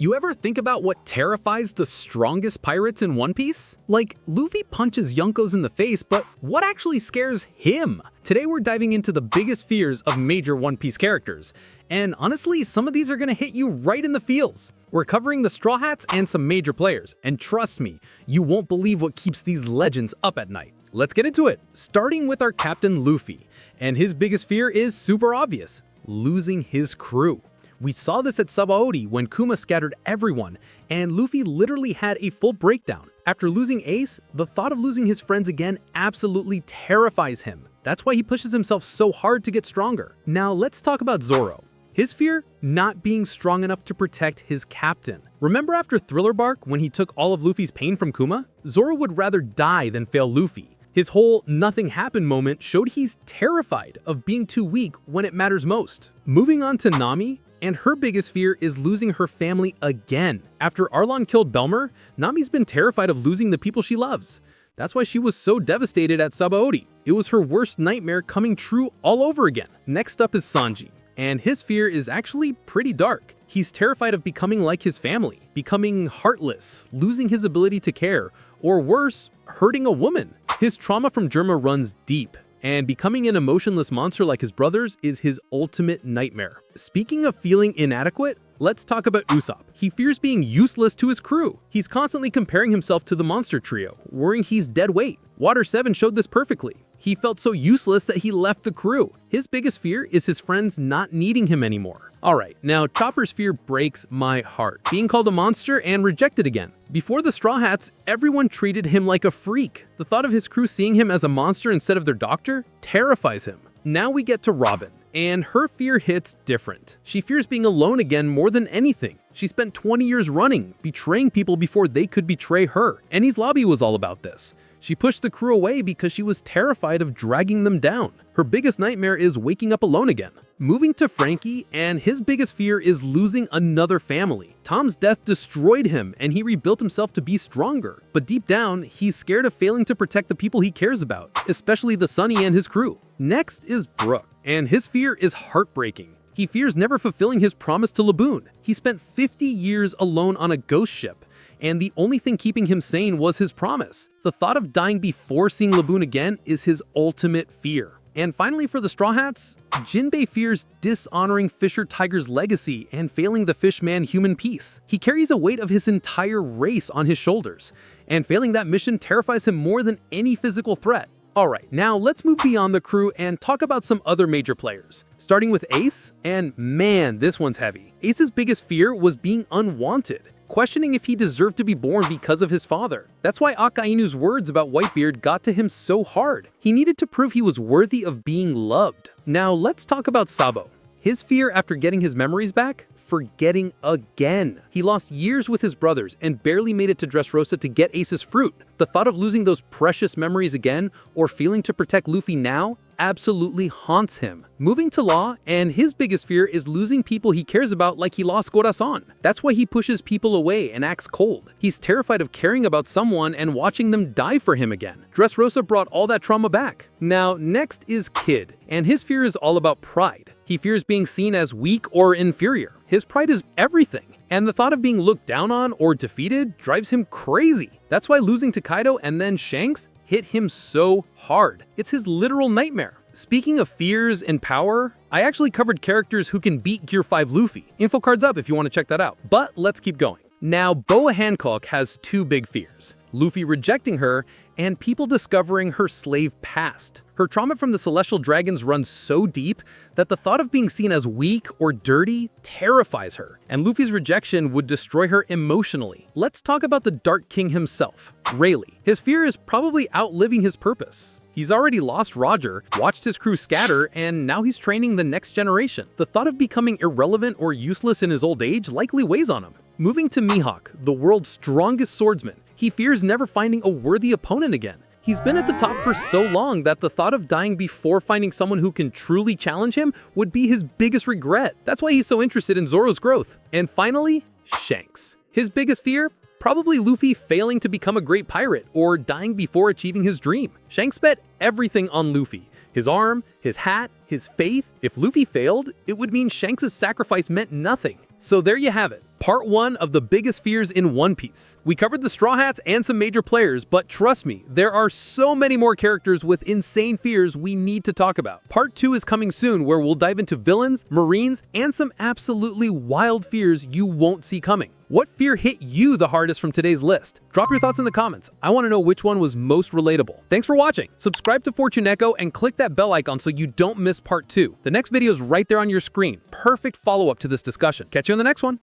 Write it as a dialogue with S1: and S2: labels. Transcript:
S1: You ever think about what terrifies the strongest pirates in One Piece? Like, Luffy punches Yonkos in the face, but what actually scares him? Today we're diving into the biggest fears of major One Piece characters. And honestly, some of these are gonna hit you right in the feels. We're covering the Straw Hats and some major players, and trust me, you won't believe what keeps these legends up at night. Let's get into it, starting with our captain Luffy. And his biggest fear is super obvious: losing his crew. We saw this at Sabaody when Kuma scattered everyone, and Luffy literally had a full breakdown. After losing Ace, the thought of losing his friends again absolutely terrifies him. That's why he pushes himself so hard to get stronger. Now let's talk about Zoro. His fear? Not being strong enough to protect his captain. Remember after Thriller Bark when he took all of Luffy's pain from Kuma? Zoro would rather die than fail Luffy. His whole nothing happened moment showed he's terrified of being too weak when it matters most. Moving on to Nami, and her biggest fear is losing her family again. After Arlong killed Belmer, Nami's been terrified of losing the people she loves. That's why she was so devastated at Sabaody. It was her worst nightmare coming true all over again. Next up is Sanji, and his fear is actually pretty dark. He's terrified of becoming like his family, becoming heartless, losing his ability to care, or worse, hurting a woman. His trauma from Germa runs deep, and becoming an emotionless monster like his brothers is his ultimate nightmare. Speaking of feeling inadequate, let's talk about Usopp. He fears being useless to his crew. He's constantly comparing himself to the monster trio, worrying he's dead weight. Water 7 showed this perfectly. He felt so useless that he left the crew. His biggest fear is his friends not needing him anymore. Alright, now Chopper's fear breaks my heart. Being called a monster and rejected again. Before the Straw Hats, everyone treated him like a freak. The thought of his crew seeing him as a monster instead of their doctor terrifies him. Now we get to Robin, and her fear hits different. She fears being alone again more than anything. She spent 20 years running, betraying people before they could betray her. Enies Lobby was all about this. She pushed the crew away because she was terrified of dragging them down. Her biggest nightmare is waking up alone again. Moving to Frankie, and his biggest fear is losing another family. Tom's death destroyed him, and he rebuilt himself to be stronger. But deep down, he's scared of failing to protect the people he cares about, especially the Sunny and his crew. Next is Brook, and his fear is heartbreaking. He fears never fulfilling his promise to Laboon. He spent 50 years alone on a ghost ship, and the only thing keeping him sane was his promise. The thought of dying before seeing Laboon again is his ultimate fear. And finally, for the Straw Hats, Jinbei fears dishonoring Fisher Tiger's legacy and failing the Fishman-human peace. He carries a weight of his entire race on his shoulders, and failing that mission terrifies him more than any physical threat. Alright, now let's move beyond the crew and talk about some other major players. Starting with Ace, and man, this one's heavy. Ace's biggest fear was being unwanted, questioning if he deserved to be born because of his father. That's why Akainu's words about Whitebeard got to him so hard. He needed to prove he was worthy of being loved. Now let's talk about Sabo. His fear after getting his memories back? Forgetting again. He lost years with his brothers and barely made it to Dressrosa to get Ace's fruit. The thought of losing those precious memories again, or failing to protect Luffy now, absolutely haunts him. Moving to Law, and his biggest fear is losing people he cares about like he lost Corazon. That's why he pushes people away and acts cold. He's terrified of caring about someone and watching them die for him again. Dressrosa brought all that trauma back. Now, next is Kid, and his fear is all about pride. He fears being seen as weak or inferior. His pride is everything, and the thought of being looked down on or defeated drives him crazy. That's why losing to Kaido and then Shanks hit him so hard. It's his literal nightmare. Speaking of fears and power, I actually covered characters who can beat Gear 5 Luffy. Info card's up if you want to check that out. But let's keep going. Now, Boa Hancock has two big fears: Luffy rejecting her and people discovering her slave past. Her trauma from the Celestial Dragons runs so deep that the thought of being seen as weak or dirty terrifies her, and Luffy's rejection would destroy her emotionally. Let's talk about the Dark King himself, Rayleigh. His fear is probably outliving his purpose. He's already lost Roger, watched his crew scatter, and now he's training the next generation. The thought of becoming irrelevant or useless in his old age likely weighs on him. Moving to Mihawk, the world's strongest swordsman, he fears never finding a worthy opponent again. He's been at the top for so long that the thought of dying before finding someone who can truly challenge him would be his biggest regret. That's why he's so interested in Zoro's growth. And finally, Shanks. His biggest fear? Probably Luffy failing to become a great pirate or dying before achieving his dream. Shanks bet everything on Luffy. His arm, his hat, his faith. If Luffy failed, it would mean Shanks' sacrifice meant nothing. So there you have it. Part 1 of the biggest fears in One Piece. We covered the Straw Hats and some major players, but trust me, there are so many more characters with insane fears we need to talk about. Part 2 is coming soon, where we'll dive into villains, marines, and some absolutely wild fears you won't see coming. What fear hit you the hardest from today's list? Drop your thoughts in the comments. I want to know which one was most relatable. Thanks for watching. Subscribe to FortuNeko and click that bell icon so you don't miss part 2. The next video is right there on your screen. Perfect follow-up to this discussion. Catch you on the next one.